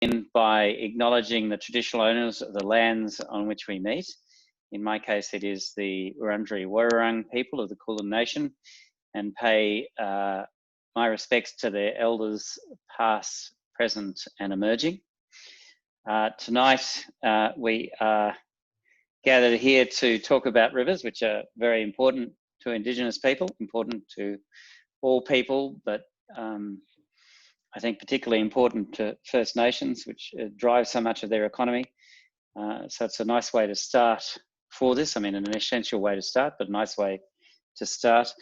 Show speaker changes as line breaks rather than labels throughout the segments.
begin by acknowledging the traditional owners of the lands on which we meet. In my case, it is the Wurundjeri Wurrung people of the Kulin Nation, and pay my respects to their elders past, present and emerging. Tonight, we are gathered here to talk about rivers, which are very important to Indigenous people, important to all people, but I think particularly important to First Nations, which drive so much of their economy. So it's a nice way to start for this. I mean, an essential way to start, but a nice way to start.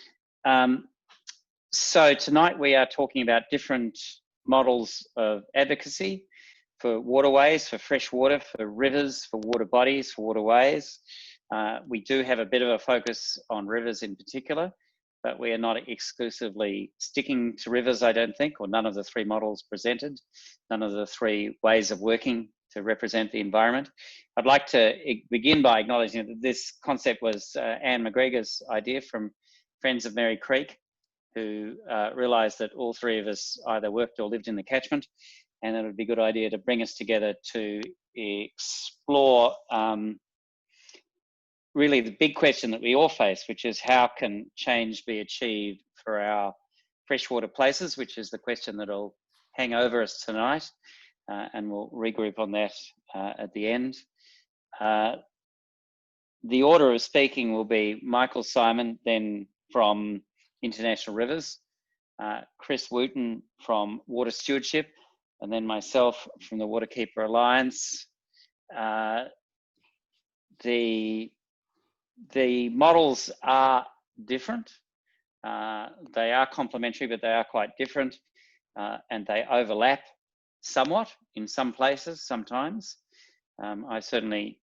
So tonight we are talking about different models of advocacy for waterways, for fresh water, for rivers, for water bodies, for waterways. We do have a bit of a focus on rivers in particular, but we are not exclusively sticking to rivers, I don't think, or none of the three models presented, none of the three ways of working to represent the environment. I'd like to begin by acknowledging that this concept was Anne McGregor's idea from Friends of Merri Creek, who realised that all three of us either worked or lived in the catchment, and it would be a good idea to bring us together to explore really the big question that we all face, which is how can change be achieved for our freshwater places, which is the question that will hang over us tonight, and we'll regroup on that at the end. The order of speaking will be Michael Simon, then from International Rivers, Chris Wootton from Water Stewardship, and then myself from the Waterkeeper Alliance. The models are different. They are complementary, but they are quite different, and they overlap somewhat in some places sometimes. I certainly,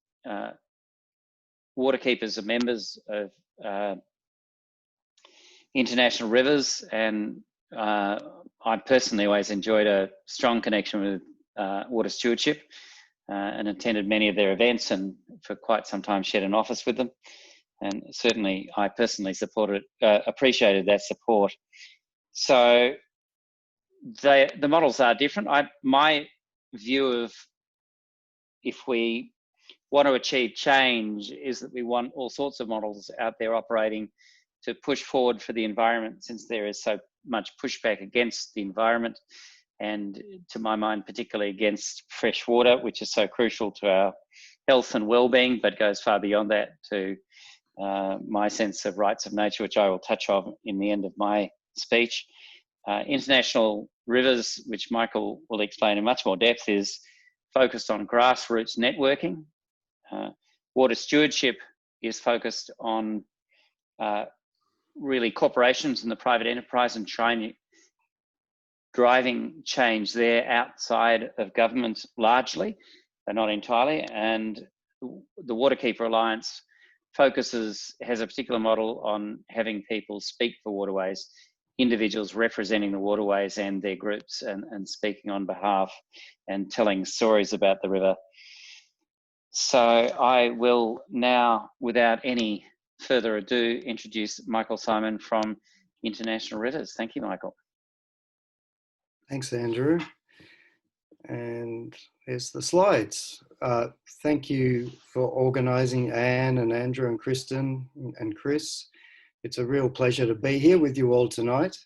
Waterkeepers are members of International Rivers, and I personally always enjoyed a strong connection with Water Stewardship and attended many of their events, and for quite some time shared an office with them. And certainly I personally appreciated that support. So the models are different. My view of if we want to achieve change is that we want all sorts of models out there operating to push forward for the environment, since there is so much pushback against the environment, and to my mind, particularly against fresh water, which is so crucial to our health and well-being, but goes far beyond that to my sense of rights of nature, which I will touch on in the end of my speech. International Rivers, which Michael will explain in much more depth, is focused on grassroots networking. Water Stewardship is focused on really corporations and the private enterprise and driving change there outside of government largely, but not entirely. And the Waterkeeper Alliance has a particular model on having people speak for waterways, individuals representing the waterways and their groups, and speaking on behalf and telling stories about the river. So I will now, without any further ado, introduce Michael Simon from International Rivers. Thank you, Michael.
Thanks, Andrew. And here's the slides. Thank you for organising Anne and Andrew and Kristen and Chris. It's a real pleasure to be here with you all tonight.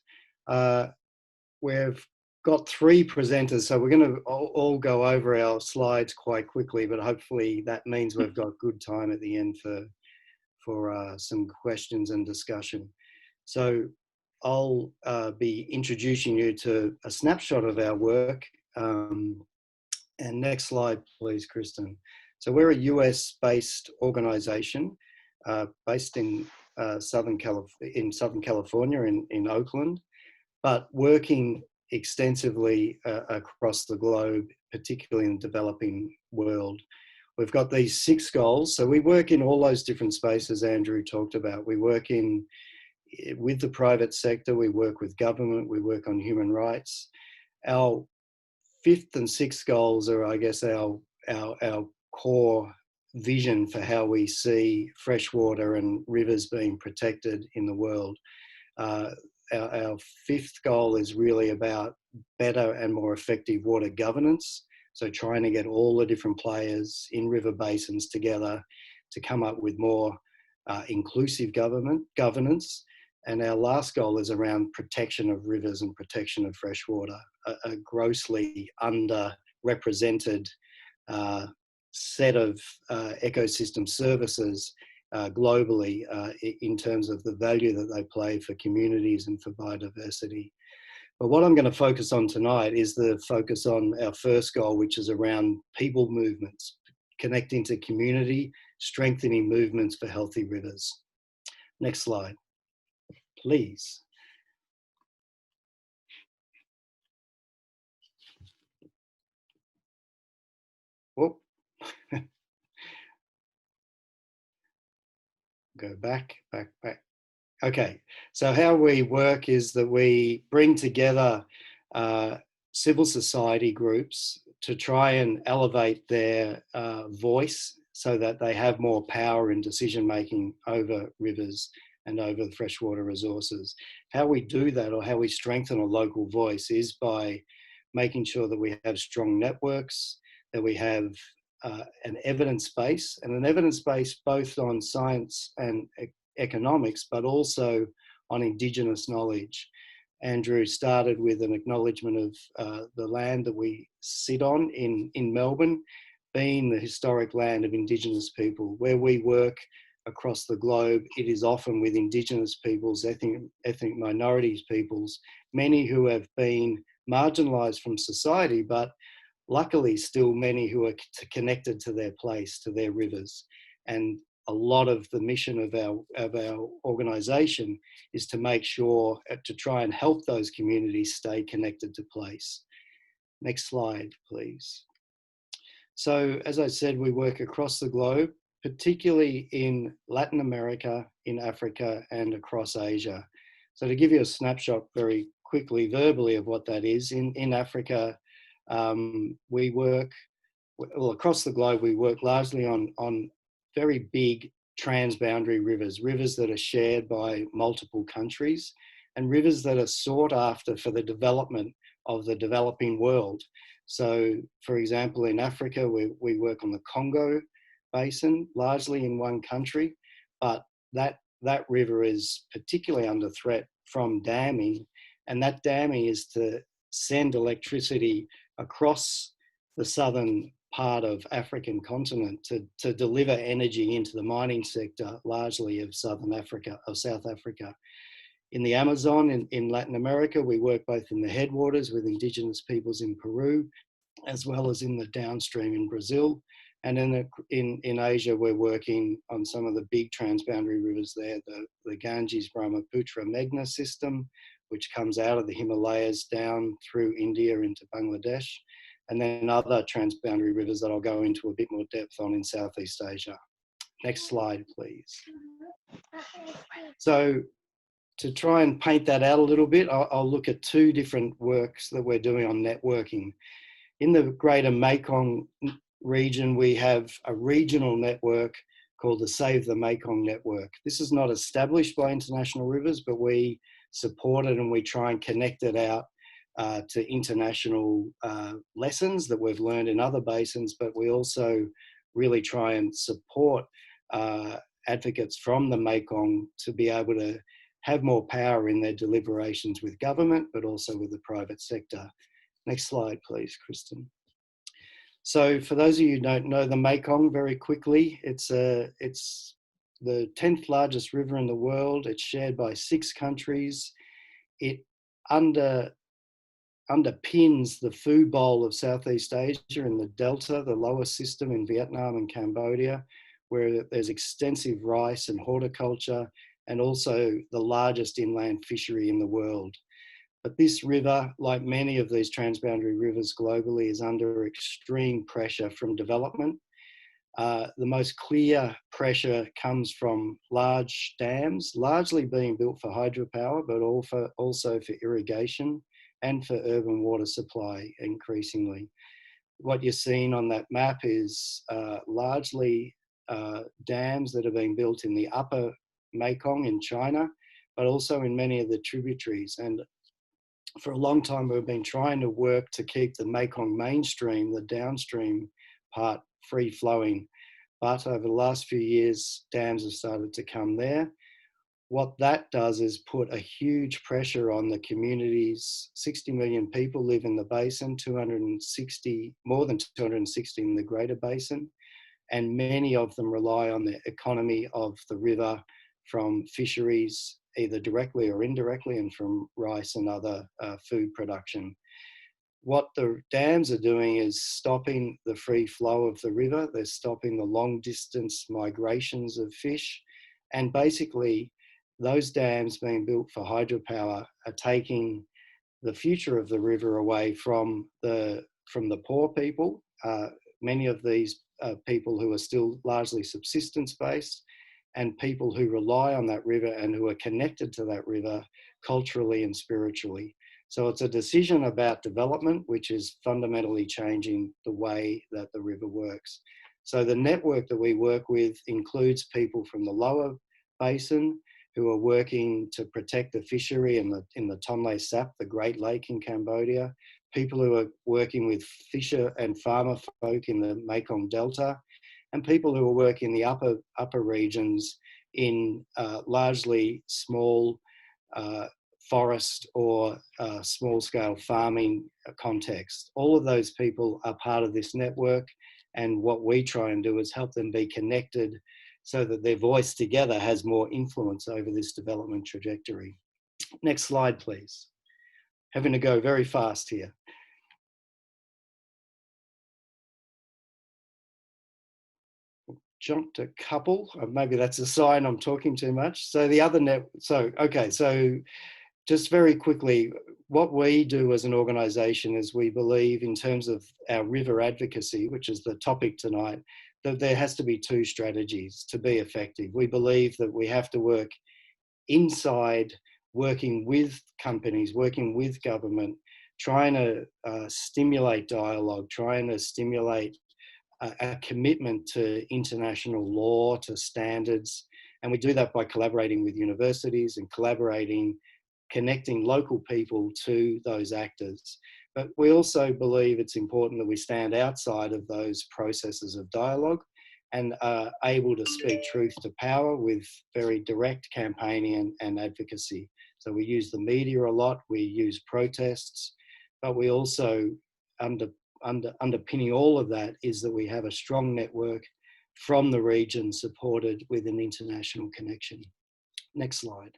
We've got three presenters, so we're going to all go over our slides quite quickly, but hopefully that means we've got good time at the end for some questions and discussion. So I'll be introducing you to a snapshot of our work. And next slide, please, Kristen. So we're a US-based organisation based in Southern California, in Oakland, but working extensively across the globe, particularly in the developing world. We've got these 6 goals. So we work in all those different spaces Andrew talked about. We work with the private sector, we work with government, we work on human rights. Our 5th and 6th goals are, I guess, our core vision for how we see freshwater and rivers being protected in the world. Our 5th goal is really about better and more effective water governance. So trying to get all the different players in river basins together to come up with more inclusive governance. And our last goal is around protection of rivers and protection of freshwater, a grossly underrepresented set of ecosystem services globally in terms of the value that they play for communities and for biodiversity. But what I'm going to focus on tonight is the focus on our first goal, which is around people movements, connecting to community, strengthening movements for healthy rivers. Next slide, please. Whoop. Go back. Okay, so how we work is that we bring together civil society groups to try and elevate their voice so that they have more power in decision making over rivers and over the freshwater resources. How we do that, or how we strengthen a local voice, is by making sure that we have strong networks, that we have an evidence base, and an evidence base both on science and economics, but also on Indigenous knowledge. Andrew started with an acknowledgement of the land that we sit on in Melbourne being the historic land of Indigenous people. Where we work across the globe, it is often with Indigenous peoples, ethnic minorities peoples, many who have been marginalised from society, but luckily still many who are connected to their place, to their rivers. And a lot of the mission of our organisation is to make sure, to try and help those communities stay connected to place. Next slide, please. So, as I said, we work across the globe, particularly in Latin America, in Africa, and across Asia. So to give you a snapshot very quickly, verbally, of what that is, in Africa, we work, well, across the globe, we work largely on very big transboundary rivers that are shared by multiple countries, and rivers that are sought after for the development of the developing world. So, for example, in Africa, we work on the Congo Basin, largely in one country, but that river is particularly under threat from damming, and that damming is to send electricity across the southern part of African continent to deliver energy into the mining sector, largely of Southern Africa, of South Africa. In the Amazon, in Latin America, we work both in the headwaters with Indigenous peoples in Peru, as well as in the downstream in Brazil. And in Asia, we're working on some of the big transboundary rivers there, the Ganges-Brahmaputra Meghna system, which comes out of the Himalayas down through India into Bangladesh, and then other transboundary rivers that I'll go into a bit more depth on in Southeast Asia. Next slide, please. So to try and paint that out a little bit, I'll look at two different works that we're doing on networking. In the greater Mekong region, we have a regional network called the Save the Mekong Network. This is not established by International Rivers, but we support it and we try and connect it out to international lessons that we've learned in other basins, but we also really try and support advocates from the Mekong to be able to have more power in their deliberations with government, but also with the private sector. Next slide, please, Kristen. So for those of you who don't know the Mekong, very quickly, it's the 10th largest river in the world. It's shared by 6 countries. It underpins the food bowl of Southeast Asia in the Delta, the lower system in Vietnam and Cambodia, where there's extensive rice and horticulture, and also the largest inland fishery in the world. But this river, like many of these transboundary rivers globally, is under extreme pressure from development. The most clear pressure comes from large dams, largely being built for hydropower, but also for irrigation and for urban water supply increasingly. What you're seeing on that map is largely dams that are being built in the upper Mekong in China, but also in many of the tributaries. And for a long time, we've been trying to work to keep the Mekong mainstream, the downstream part, free flowing. But over the last few years, dams have started to come there. What that does is put a huge pressure on the communities. 60 million people live in the basin, 260, more than 260 in the Greater Basin, and many of them rely on the economy of the river from fisheries, either directly or indirectly, and from rice and other food production. What the dams are doing is stopping the free flow of the river. They're stopping the long distance migrations of fish. And basically, those dams being built for hydropower are taking the future of the river away from the poor people. Many of these people who are still largely subsistence based, and people who rely on that river and who are connected to that river culturally and spiritually. So it's a decision about development, which is fundamentally changing the way that the river works. So the network that we work with includes people from the lower basin who are working to protect the fishery in the Tonle Sap, the Great Lake in Cambodia, people who are working with fisher and farmer folk in the Mekong Delta, and people who are working in the upper regions in largely small forest or small-scale farming context. All of those people are part of this network, and what we try and do is help them be connected so that their voice together has more influence over this development trajectory. Next slide, please. Having to go very fast here. Jumped a couple, maybe that's a sign I'm talking too much. So the other so just very quickly, what we do as an organisation is we believe in terms of our river advocacy, which is the topic tonight, that there has to be two strategies to be effective. We believe that we have to work inside, working with companies, working with government, trying to stimulate dialogue, trying to stimulate a commitment to international law, to standards. And we do that by collaborating with universities and connecting local people to those actors. But we also believe it's important that we stand outside of those processes of dialogue and are able to speak truth to power with very direct campaigning and advocacy. So we use the media a lot, we use protests, but we also, underpinning all of that is that we have a strong network from the region supported with an international connection. Next slide.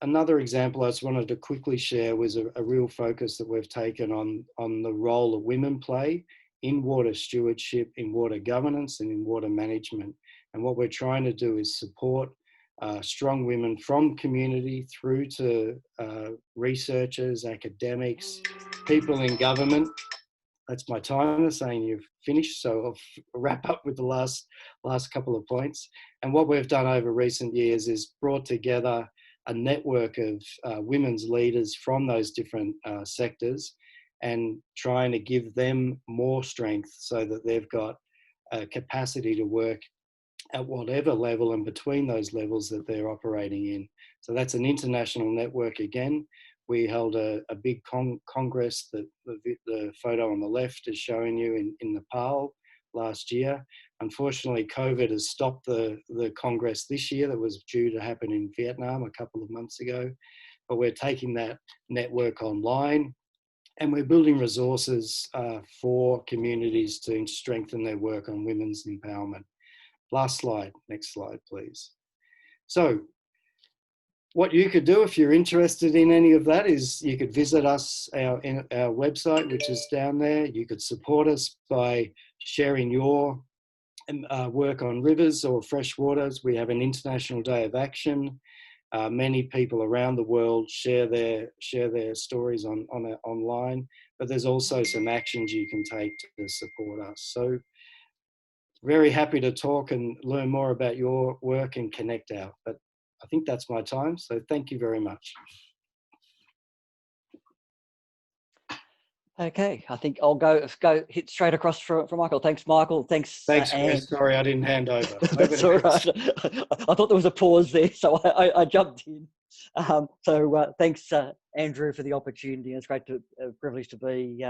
Another example I just wanted to quickly share was a real focus that we've taken on the role that women play in water stewardship, in water governance, and in water management. And what we're trying to do is support strong women from community through to researchers, academics, people in government. That's my timer saying you've finished, so I'll wrap up with the last couple of points. And what we've done over recent years is brought together a network of women's leaders from those different sectors and trying to give them more strength so that they've got a capacity to work at whatever level and between those levels that they're operating in. So that's an international network again. We held a big congress that the photo on the left is showing you in Nepal last year. Unfortunately, COVID has stopped the congress this year that was due to happen in Vietnam a couple of months ago. But we're taking that network online and we're building resources for communities to strengthen their work on women's empowerment. Last slide, next slide, please. So what you could do if you're interested in any of that is you could visit us, our website, which is down there. You could support us by sharing your work on rivers or fresh waters. We have an International Day of Action. Many people around the world share their stories online, but there's also some actions you can take to support us. So very happy to talk and learn more about your work and connect out. But I think that's my time. So thank you very much.
Okay, I think I'll go hit straight across for Michael. Thanks, Michael. Thanks,
Chris. Sorry, I didn't hand over.
That's all right. I thought there was a pause there, so I jumped in. Thanks, Andrew, for the opportunity. It's great to privilege to be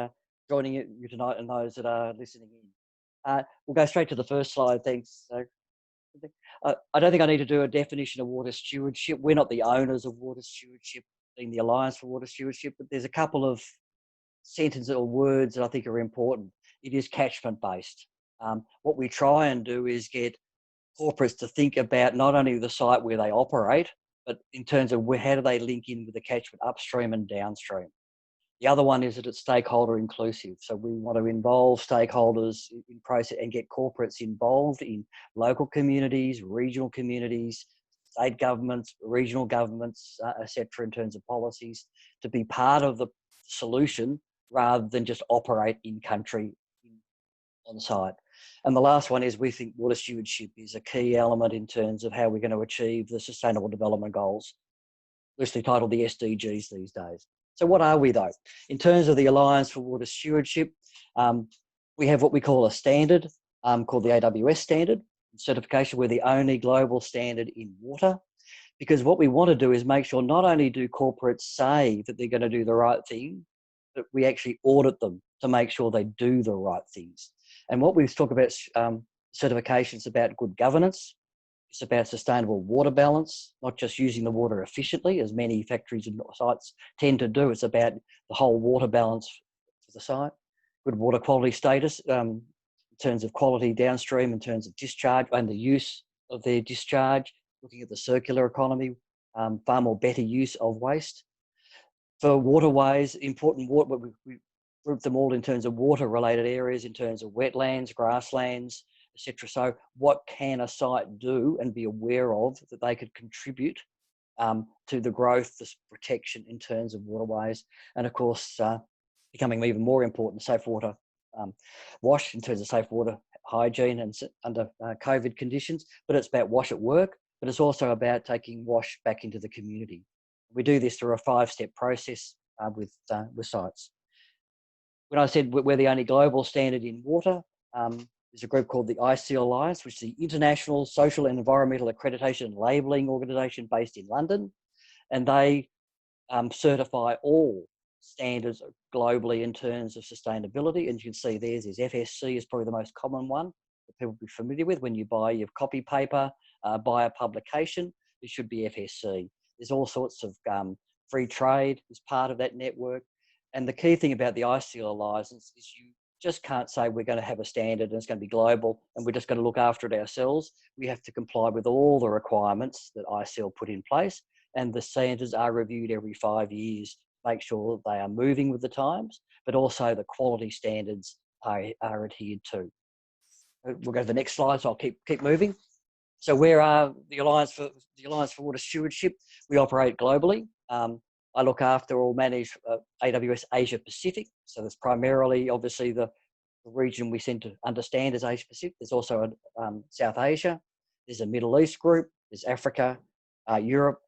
joining you tonight and those that are listening in. We'll go straight to the first slide. Thanks. I don't think I need to do a definition of water stewardship. We're not the owners of water stewardship, being the Alliance for Water Stewardship, but there's a couple of sentences or words that I think are important. It is catchment based. What we try and do is get corporates to think about not only the site where they operate, but in terms of how do they link in with the catchment upstream and downstream. The other one is that it's stakeholder inclusive. So we want to involve stakeholders in process and get corporates involved in local communities, regional communities, state governments, regional governments, etc., in terms of policies, to be part of the solution rather than just operate in country on site. And the last one is we think water stewardship is a key element in terms of how we're going to achieve the Sustainable Development Goals, loosely titled the SDGs these days. So what are we though? In terms of the Alliance for Water Stewardship, we have what we call a standard called the AWS standard certification. We're the only global standard in water, because what we want to do is make sure not only do corporates say that they're going to do the right thing, but we actually audit them to make sure they do the right things. And what we've talked about certifications about good governance. It's about sustainable water balance, not just using the water efficiently, as many factories and sites tend to do. It's about the whole water balance for the site. Good water quality status in terms of quality downstream, in terms of discharge and the use of their discharge, looking at the circular economy, far more better use of waste. For waterways, important water, we group them all in terms of water-related areas, in terms of wetlands, grasslands, etc. So what can a site do and be aware of that they could contribute to the growth, the protection in terms of waterways, and of course, becoming even more important, safe water wash in terms of safe water hygiene and under COVID conditions. But it's about wash at work, but it's also about taking wash back into the community. We do this through a 5-step process with sites. When I said we're the only global standard in water, there's a group called the ICL Alliance, which is the International Social and Environmental Accreditation and Labelling Organisation based in London. And they certify all standards globally in terms of sustainability. And you can see theirs is FSC is probably the most common one that people will be familiar with. When you buy your copy paper, buy a publication, it should be FSC. There's all sorts of free trade as part of that network. And the key thing about the ICL license is you just can't say we're going to have a standard and it's going to be global and we're just going to look after it ourselves. We have to comply with all the requirements that ICL put in place, and the standards are reviewed every 5 years to make sure that they are moving with the times, but also the quality standards are adhered to. We'll go to the next slide, so I'll keep moving. So where are the Alliance for Water Stewardship? We operate globally. I look after or manage AWS Asia Pacific. So that's primarily, obviously, the region we tend to understand as Asia Pacific. There's also South Asia. There's a Middle East group. There's Africa, Europe.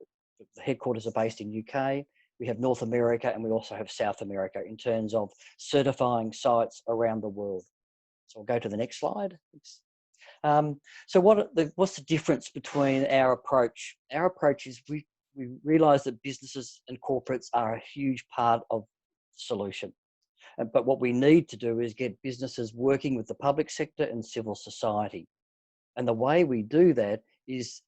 The headquarters are based in UK. We have North America, and we also have South America in terms of certifying sites around the world. So I'll go to the next slide. So what's the difference between our approach? Our approach is we realise that businesses and corporates are a huge part of the solution. But what we need to do is get businesses working with the public sector and civil society. And the way we do that is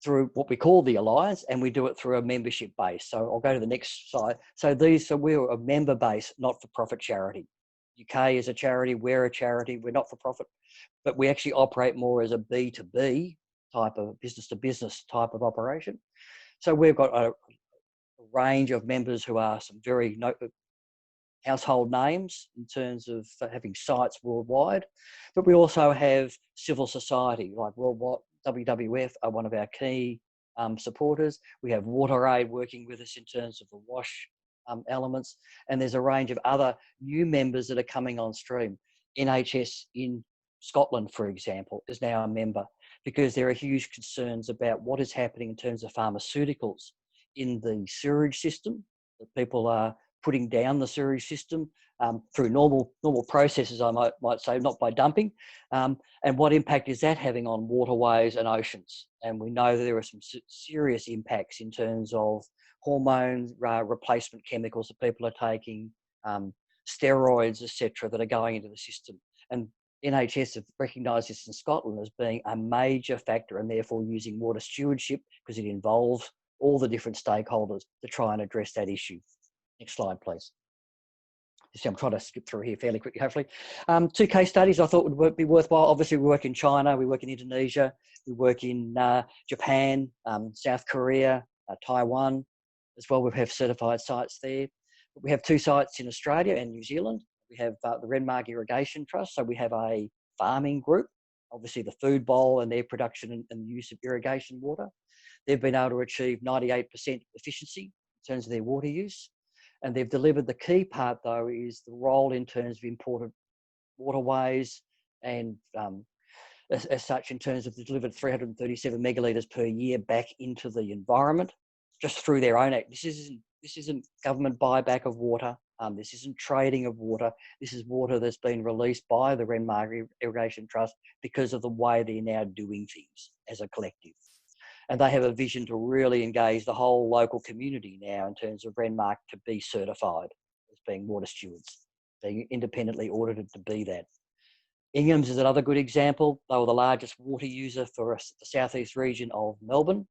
through what we call the Alliance, and we do it through a membership base. So I'll go to the next slide. So we're a member base, not-for-profit charity. UK is a charity, we're a charity, we're not-for-profit, but we actually operate more as a B2B type of business-to-business type of operation. So we've got a range of members who are some very household names in terms of having sites worldwide, but we also have civil society, like worldwide. WWF are one of our key supporters. We have WaterAid working with us in terms of the wash elements, and there's a range of other new members that are coming on stream. NHS in Scotland, for example, is now a member because there are huge concerns about what is happening in terms of pharmaceuticals in the sewerage system. That people are putting down the sewage system through normal processes, I might say, not by dumping. And what impact is that having on waterways and oceans? And we know that there are some serious impacts in terms of hormone replacement chemicals that people are taking, steroids, etc., that are going into the system. And NHS have recognised this in Scotland as being a major factor, and therefore using water stewardship, because it involves all the different stakeholders to try and address that issue. Next slide, please. I'm trying to skip through here fairly quickly, hopefully. 2 case studies I thought would be worthwhile. Obviously, we work in China, we work in Indonesia, we work in Japan, South Korea, Taiwan as well. We have certified sites there. But we have 2 sites in Australia and New Zealand. We have the Renmark Irrigation Trust. So we have a farming group, obviously the food bowl and their production and use of irrigation water. They've been able to achieve 98% efficiency in terms of their water use. And they've delivered, the key part though, is the role in terms of important waterways and as such in terms of delivered 337 megalitres per year back into the environment just through their own act. This isn't government buyback of water. This isn't trading of water. This is water that's been released by the Renmark Irrigation Trust because of the way they're now doing things as a collective. And they have a vision to really engage the whole local community now in terms of Renmark to be certified as being water stewards, being independently audited to be that. Ingham's is another good example. They were the largest water user for the southeast region of Melbourne.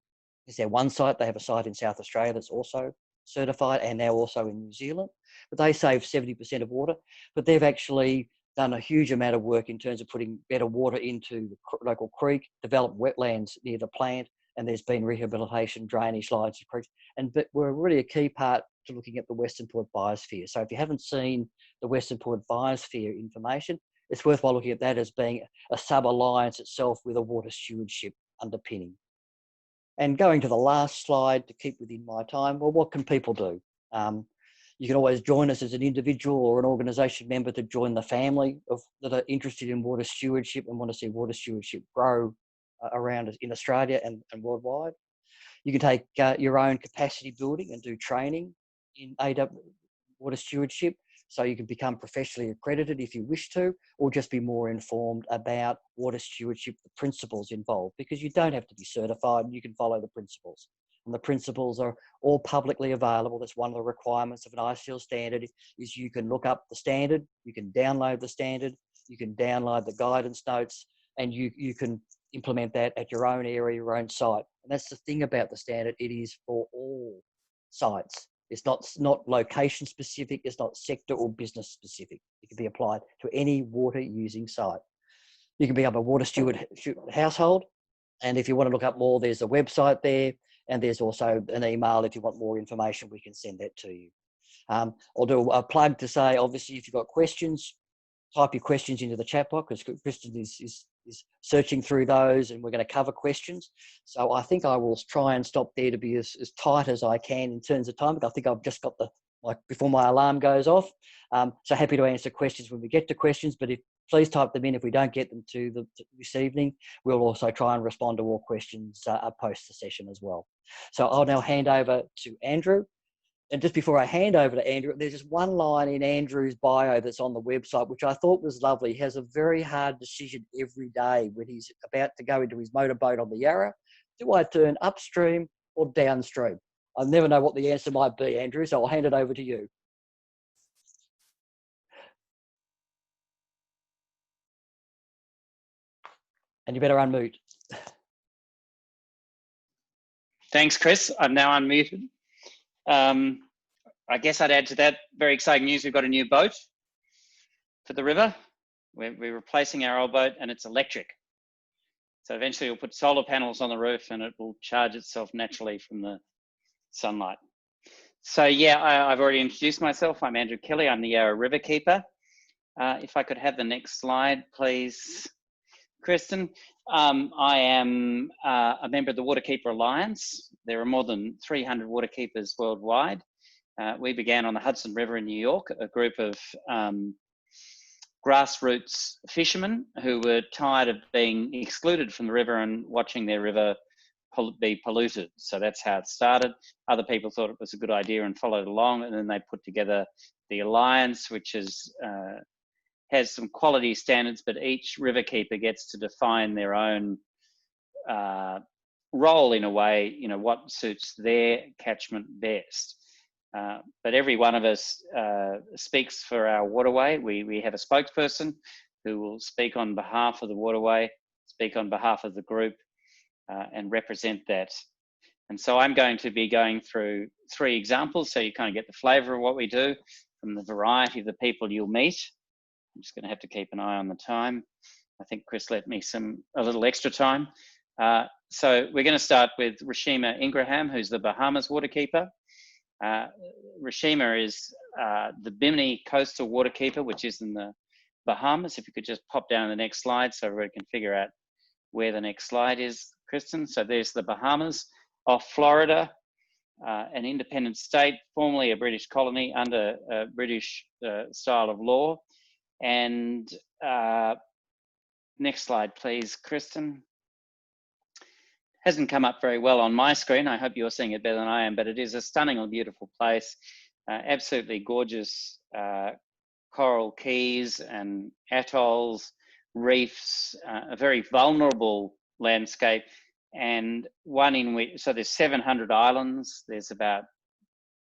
Is their one site. They have a site in South Australia that's also certified, and now also in New Zealand. But they save 70% of water. But they've actually done a huge amount of work in terms of putting better water into the local creek, developed wetlands near the plant, and there's been rehabilitation, drainage lines, creeks, but we're really a key part to looking at the Western Port Biosphere. So if you haven't seen the Western Port Biosphere information, it's worthwhile looking at that as being a sub-alliance itself with a water stewardship underpinning. And going to the last slide to keep within my time, well, what can people do? You can always join us as an individual or an organisation member to join the family that are interested in water stewardship and want to see water stewardship grow around in Australia and worldwide. You can take your own capacity building and do training in water stewardship, so you can become professionally accredited if you wish to, or just be more informed about water stewardship, the principles involved, because you don't have to be certified, you can follow the principles. And the principles are all publicly available. That's one of the requirements of an ISTL standard, is you can look up the standard, you can download the standard, you can download the guidance notes, and you can implement that at your own area, your own site. And that's the thing about the standard, it is for all sites. It's not location specific, it's not sector or business specific. It can be applied to any water using site. You can become a water steward household, and if you want to look up more, there's a website there, and there's also an email. If you want more information, we can send that to you. I'll do a plug to say, obviously, if you've got questions, type your questions into the chat box, because Kristen is searching through those, and we're going to cover questions. So I think I will try and stop there to be as tight as I can in terms of time, but I think I've just got before my alarm goes off. So happy to answer questions when we get to questions, but please type them in. If we don't get them this evening, we'll also try and respond to all questions post the session as well. So I'll now hand over to Andrew. And just before I hand over to Andrew, there's just one line in Andrew's bio that's on the website, which I thought was lovely. He has a very hard decision every day when he's about to go into his motorboat on the Yarra. Do I turn upstream or downstream? I never know what the answer might be, Andrew, so I'll hand it over to you. And you better unmute.
Thanks, Chris. I'm now unmuted. I guess I'd add to that, very exciting news. We've got a new boat for the river. We're replacing our old boat, and it's electric. So eventually we'll put solar panels on the roof and it will charge itself naturally from the sunlight. So yeah, I've already introduced myself. I'm Andrew Kelly. I'm the Yarra Riverkeeper. If I could have the next slide, please, Kristen. I am a member of the Waterkeeper Alliance. There are more than 300 waterkeepers worldwide. We began on the Hudson River in New York, a group of grassroots fishermen who were tired of being excluded from the river and watching their river be polluted. So that's how it started. Other people thought it was a good idea and followed along, and then they put together the Alliance, which is has some quality standards, but each riverkeeper gets to define their own role in a way, you know, what suits their catchment best. But every one of us speaks for our waterway. We have a spokesperson who will speak on behalf of the waterway, speak on behalf of the group, and represent that. And so I'm going to be going through 3 examples so you kind of get the flavour of what we do from the variety of the people you'll meet. I'm just going to have to keep an eye on the time. I think Chris left me a little extra time. So we're going to start with Rashima Ingraham, who's the Bahamas waterkeeper. Rashima is the Bimini coastal waterkeeper, which is in the Bahamas. If you could just pop down the next slide so everybody can figure out where the next slide is, Kristen. So there's the Bahamas off Florida, an independent state, formerly a British colony under a British style of law. And next slide, please, Kristen. Hasn't come up very well on my screen. I hope you're seeing it better than I am, but it is a stunningly beautiful place, absolutely gorgeous coral keys and atolls, reefs, a very vulnerable landscape, and one in which, so there's 700 islands, there's about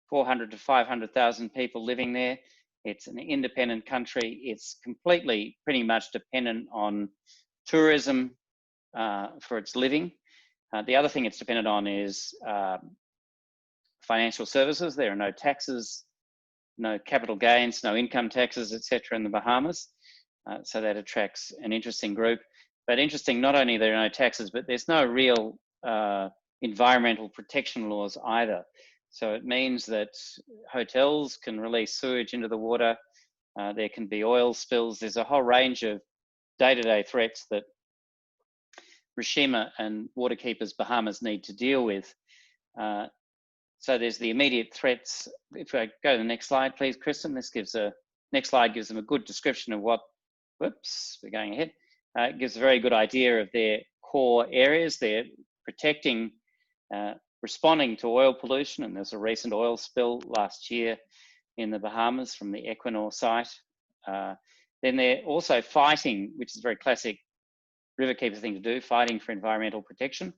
400 to 500,000 people living there. It's an independent country. It's completely pretty much dependent on tourism for its living. The other thing it's dependent on is financial services. There are no taxes, no capital gains, no income taxes, etc. in the Bahamas. So that attracts an interesting group. But interesting, not only there are no taxes, but there's no real environmental protection laws either. So it means that hotels can release sewage into the water. There can be oil spills. There's a whole range of day-to-day threats that Rashima and Waterkeepers Bahamas need to deal with. So there's the immediate threats. If I go to the next slide, please, Kristen. Next slide gives them a good description of what, whoops, we're going ahead. It gives a very good idea of their core areas. They're protecting, responding to oil pollution, and there's a recent oil spill last year in the Bahamas from the Equinor site. Then they're also fighting, which is a very classic riverkeeper thing to do, fighting for environmental protection.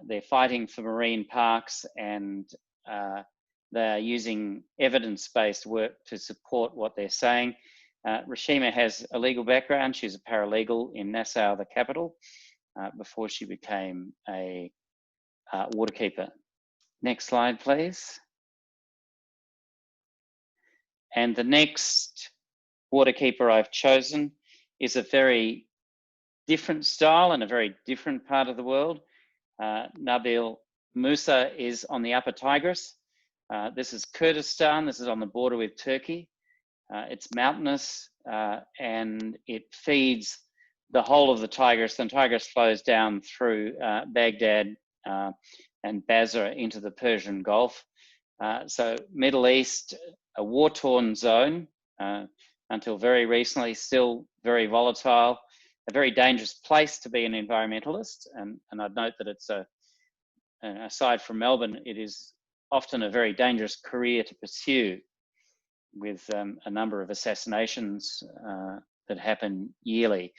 They're fighting for marine parks, and they're using evidence-based work to support what they're saying. Rashima has a legal background. She's a paralegal in Nassau, the capital, before she became a waterkeeper. Next slide, please. And the next waterkeeper I've chosen is a very different style and a very different part of the world. Nabil Musa is on the upper Tigris. This is Kurdistan. This is on the border with Turkey. It's mountainous and it feeds the whole of the Tigris. The Tigris flows down through Baghdad and Basra into the Persian Gulf. So Middle East, a war-torn zone until very recently, still very volatile, a very dangerous place to be an environmentalist. And I'd note that it's aside from Melbourne, it is often a very dangerous career to pursue, with a number of assassinations that happen yearly.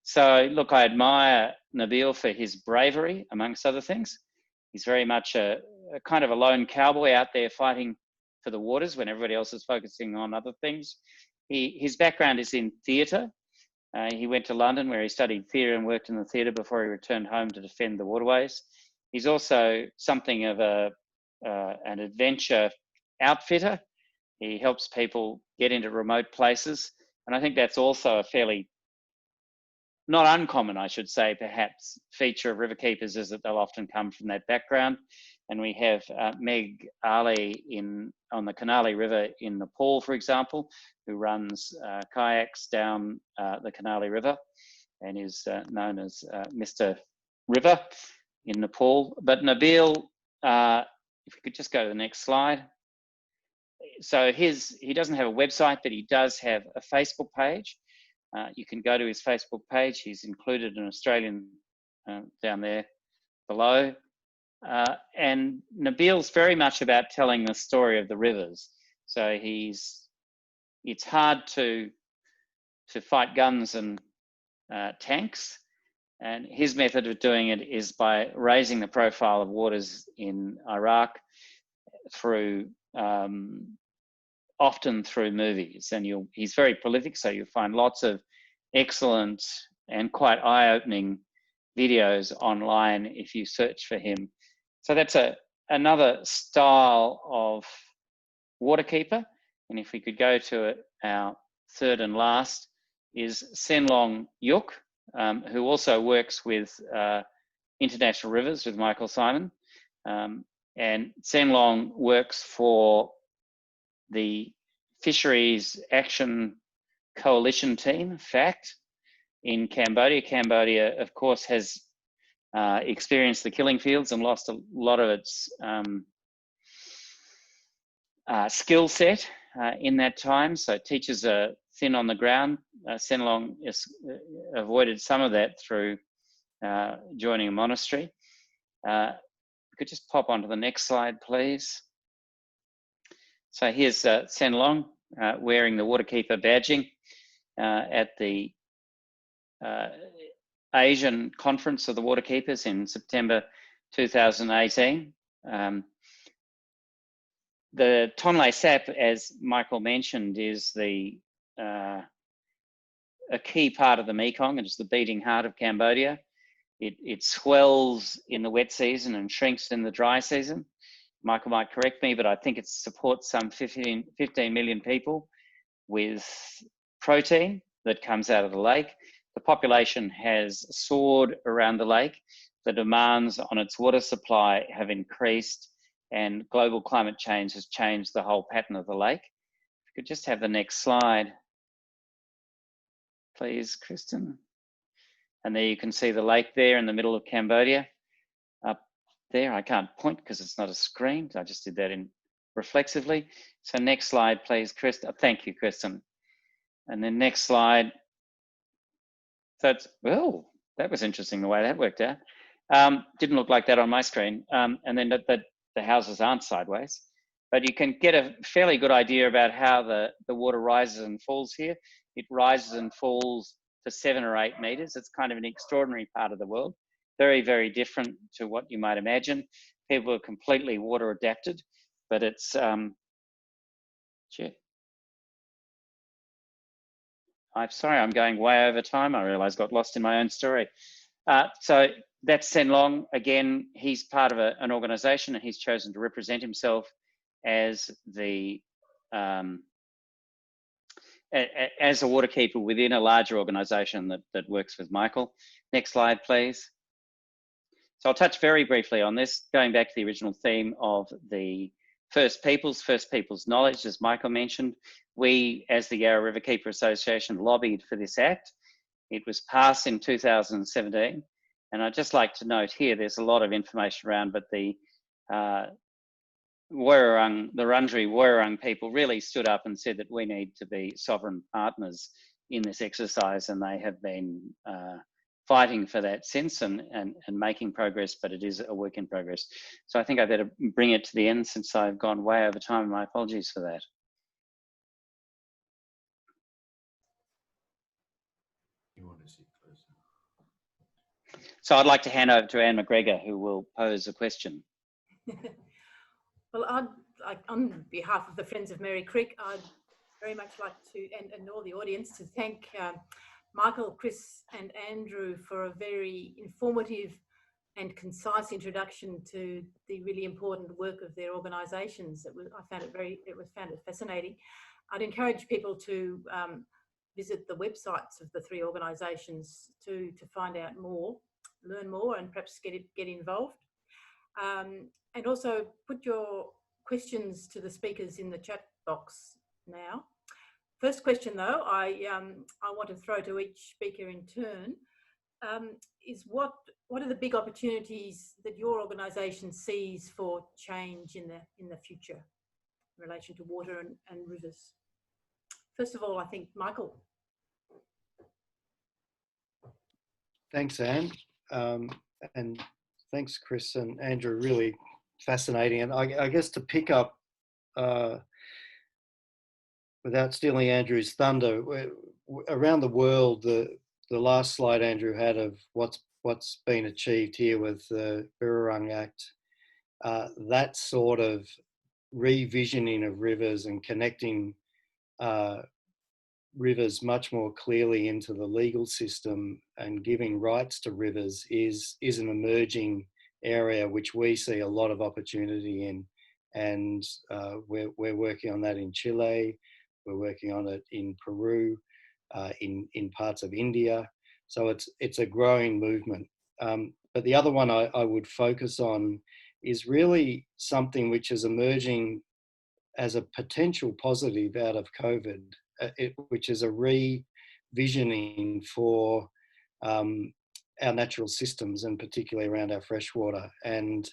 So look, I admire Nabil for his bravery, amongst other things. He's very much a kind of a lone cowboy out there fighting for the waters when everybody else is focusing on other things. His background is in theatre. He went to London where he studied theatre and worked in the theatre before he returned home to defend the waterways. He's also something of an adventure outfitter. He helps people get into remote places. And I think that's also a fairly, not uncommon, I should say, perhaps, feature of riverkeepers, is that they'll often come from that background. And we have Meg Ali on the Canali River in Nepal, for example, who runs kayaks down the Canali River and is known as Mr. River in Nepal. But Nabil, if we could just go to the next slide. So he doesn't have a website, but he does have a Facebook page. You can go to his Facebook page. He's included an Australian down there, below. And Nabil's very much about telling the story of the rivers. So it's hard to fight guns and tanks. And his method of doing it is by raising the profile of waters in Iraq through, often through movies. And he's very prolific, so you'll find lots of excellent and quite eye-opening videos online if you search for him. So that's another style of waterkeeper. And if we could go to our third and last, is Senlong Yuk, who also works with International Rivers with Michael Simon. And Senlong works for the Fisheries Action Coalition team, FACT, in Cambodia. Cambodia, of course, has experienced the killing fields and lost a lot of its skill set in that time. So teachers are thin on the ground. Senlong has avoided some of that through joining a monastery. We could just pop onto the next slide, please. So here's Senlong wearing the Waterkeeper badging at the Asian Conference of the Waterkeepers in September 2018. The Tonle Sap, as Michael mentioned, is a key part of the Mekong. It is the beating heart of Cambodia. It swells in the wet season and shrinks in the dry season. Michael might correct me, but I think it supports some 15 million people with protein that comes out of the lake. The population has soared around the lake. The demands on its water supply have increased, and global climate change has changed the whole pattern of the lake. If you could just have the next slide, please, Kristen. And there you can see the lake there in the middle of Cambodia. Up there, I can't point because it's not a screen. I just did that in reflexively. So next slide, please, Kristen. Thank you, Kristen. And then next slide. So it's, oh, that was interesting the way that worked out. Didn't look like that on my screen. And then the houses aren't sideways, but you can get a fairly good idea about how the water rises and falls here. It rises and falls to 7 or 8 meters. It's kind of an extraordinary part of the world. Very, very different to what you might imagine. People are completely water adapted, but it's, I'm sorry, I'm going way over time. I realized I got lost in my own story. So that's Senlong. Again, he's part of an organization, and he's chosen to represent himself as as a waterkeeper within a larger organization that works with Michael. Next slide, please. So I'll touch very briefly on this, going back to the original theme of the First Peoples knowledge, as Michael mentioned. We, as the Yarra Riverkeeper Association, lobbied for this act. It was passed in 2017. And I'd just like to note here, there's a lot of information around, but the Wurrung people really stood up and said that we need to be sovereign partners in this exercise, and they have been fighting for that since and making progress, but it is a work in progress. So I think I better bring it to the end since I've gone way over time. My apologies for that. So I'd like to hand over to Anne McGregor, who will pose a question.
Well, on behalf of the Friends of Merri Creek, I'd very much like to, and all the audience, to thank Michael, Chris and Andrew for a very informative and concise introduction to the really important work of their organisations. I found it fascinating. I'd encourage people to visit the websites of the 3 organisations to find out more, learn more, and perhaps get involved. And also put your questions to the speakers in the chat box now. First question, though, I want to throw to each speaker in turn, is what are the big opportunities that your organisation sees for change in the future in relation to water and rivers? First of all, I think Michael.
Thanks, Anne. And Thanks, Chris and Andrew. Really fascinating. And I guess to pick up, without stealing Andrew's thunder, around the world, the last slide Andrew had of what's been achieved here with the Birrarung Act, that sort of revisioning of rivers and connecting rivers much more clearly into the legal system and giving rights to rivers is an emerging area which we see a lot of opportunity in. And we're working on that in Chile, we're working on it in Peru, in parts of India. So it's a growing movement. But the other one I would focus on is really something which is emerging as a potential positive out of COVID, which is a revisioning for our natural systems, and particularly around our freshwater. And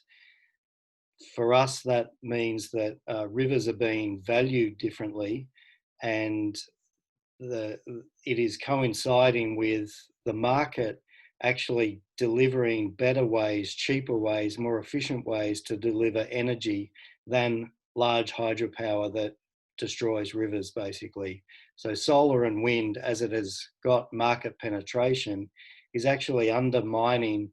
for us, that means that rivers are being valued differently, and it is coinciding with the market actually delivering better ways, cheaper ways, more efficient ways to deliver energy than large hydropower that destroys rivers, basically. So solar and wind, as it has got market penetration, is actually undermining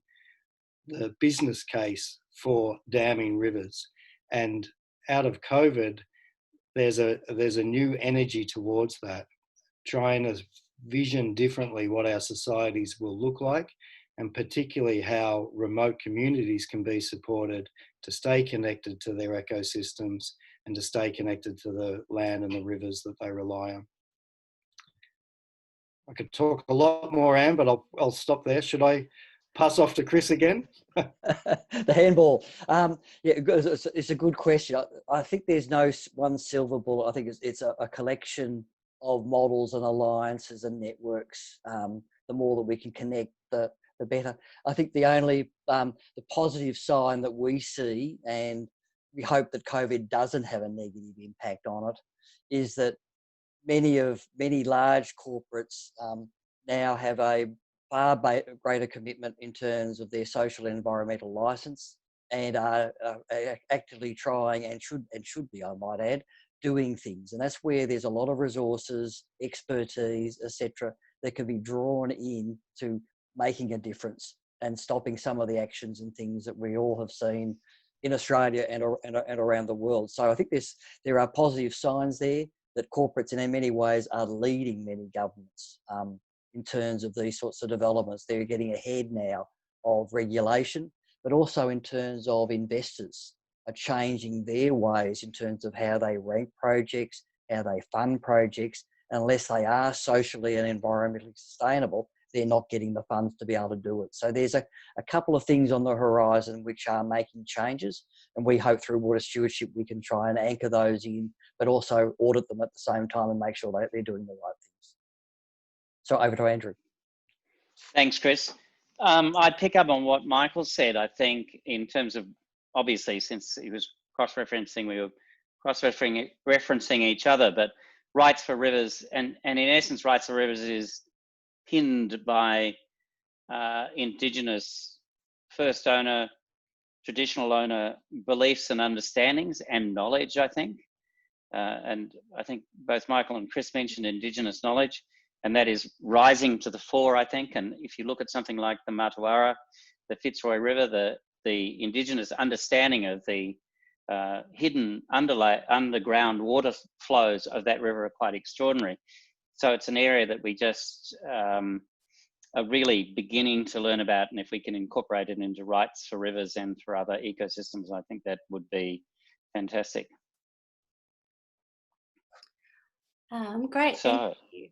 the business case for damming rivers. And out of COVID, there's a new energy towards that, trying to vision differently what our societies will look like, and particularly how remote communities can be supported to stay connected to their ecosystems and to stay connected to the land and the rivers that they rely on. I could talk a lot more, Anne, but I'll stop there. Should I pass off to Chris again?
The handball. Yeah, it's a good question. I think there's no one silver bullet. I think it's a collection of models and alliances and networks. The more that we can connect, the better. I think the only the positive sign that we see, and we hope that COVID doesn't have a negative impact on it, is that many large corporates now have a far greater commitment in terms of their social and environmental license, and are actively trying, and should be, I might add, doing things. And that's where there's a lot of resources, expertise, etc., that can be drawn in to making a difference and stopping some of the actions and things that we all have seen in Australia and around the world. So I think there are positive signs there that corporates in many ways are leading many governments in terms of these sorts of developments. They're getting ahead now of regulation, but also in terms of investors are changing their ways in terms of how they rank projects, how they fund projects. Unless they are socially and environmentally sustainable, they're not getting the funds to be able to do it. So there's a couple of things on the horizon which are making changes, and we hope through Water Stewardship we can try and anchor those in, but also audit them at the same time and make sure that they're doing the right things. So over to Andrew.
Thanks, Chris. I'd pick up on what Michael said. I think in terms of, obviously, since he was cross-referencing, we were cross-referencing each other, but rights for rivers, and in essence, rights for rivers is pinned by Indigenous first owner, traditional owner beliefs and understandings and knowledge, I think. And I think both Michael and Chris mentioned Indigenous knowledge, and that is rising to the fore, I think. And if you look at something like the Matawara, the Fitzroy River, the Indigenous understanding of the hidden underground water flows of that river are quite extraordinary. So it's an area that we just are really beginning to learn about, and if we can incorporate it into rights for rivers and for other ecosystems, I think that would be fantastic.
Great, thank you.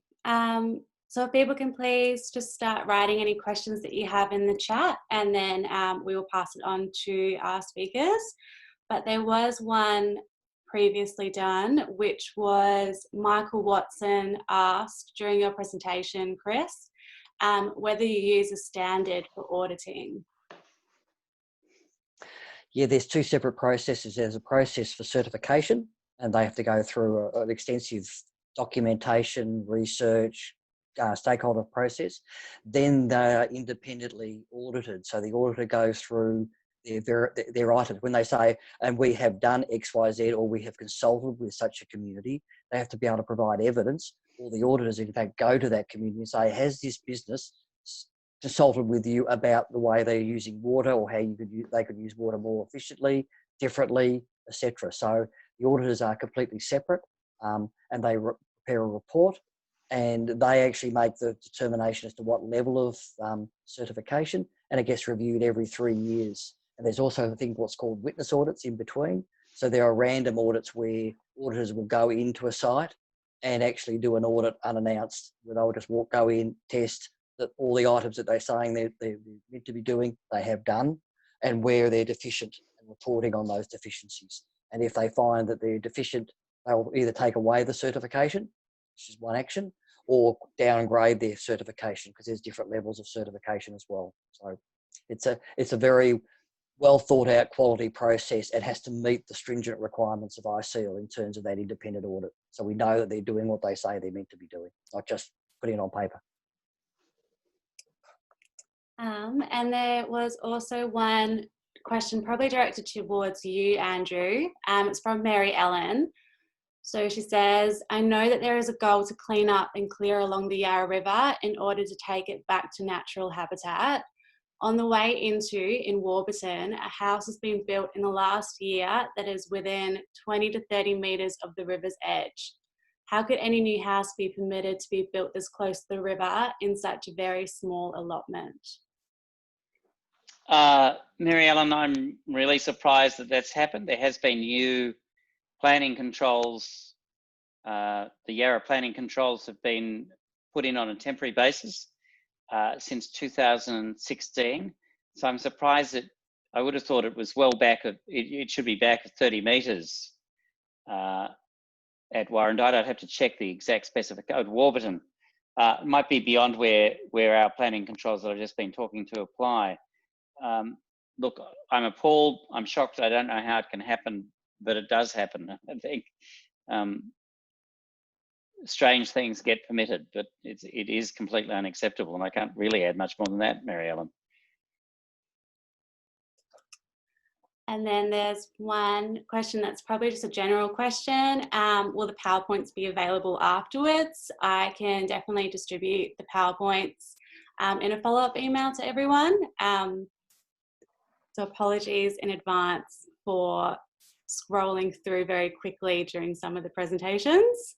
So if people can please just start writing any questions that you have in the chat, and then we will pass it on to our speakers. But there was one previously done, which was Michael Watson asked during your presentation, Chris, whether you use a standard for auditing.
Yeah, there's two separate processes. There's a process for certification, and they have to go through an extensive documentation, research, stakeholder process. Then they are independently audited. So the auditor goes through their items. When they say, and we have done X, Y, Z, or we have consulted with such a community, they have to be able to provide evidence, or the auditors, in fact, go to that community and say, has this business consulted with you about the way they're using water, or how they could use water more efficiently, differently, etc. So the auditors are completely separate, and they prepare a report, and they actually make the determination as to what level of certification, and it gets reviewed every 3 years. And there's also a thing what's called witness audits in between. So there are random audits where auditors will go into a site and actually do an audit unannounced, where they'll just go in, test that all the items that they're saying they're meant to be doing, they have done, and where they're deficient, and reporting on those deficiencies. And if they find that they're deficient, they'll either take away the certification, which is one action, or downgrade their certification, because there's different levels of certification as well. So it's a very well thought out quality process. It has to meet the stringent requirements of ISEAL in terms of that independent audit. So we know that they're doing what they say they're meant to be doing, not just putting it on paper.
And there was also one question probably directed towards you, Andrew. It's from Mary Ellen. So she says, I know that there is a goal to clean up and clear along the Yarra River in order to take it back to natural habitat. On the way in Warburton, a house has been built in the last year that is within 20 to 30 metres of the river's edge. How could any new house be permitted to be built this close to the river in such a very small allotment?
Mary Ellen, I'm really surprised that that's happened. There has been new planning controls. The Yarra planning controls have been put in on a temporary basis since 2016. So I'm surprised that I would have thought it was well back. It should be back at 30 metres at Warrandyte. I'd have to check the exact specification. Warburton might be beyond where our planning controls that I've just been talking to apply. Look, I'm appalled. I'm shocked. I don't know how it can happen, but it does happen. I think strange things get permitted, but it is completely unacceptable, and I can't really add much more than that, Mary Ellen.
And then there's one question that's probably just a general question. Will the PowerPoints be available afterwards? I can definitely distribute the PowerPoints in a follow-up email to everyone. So apologies in advance for scrolling through very quickly during some of the presentations.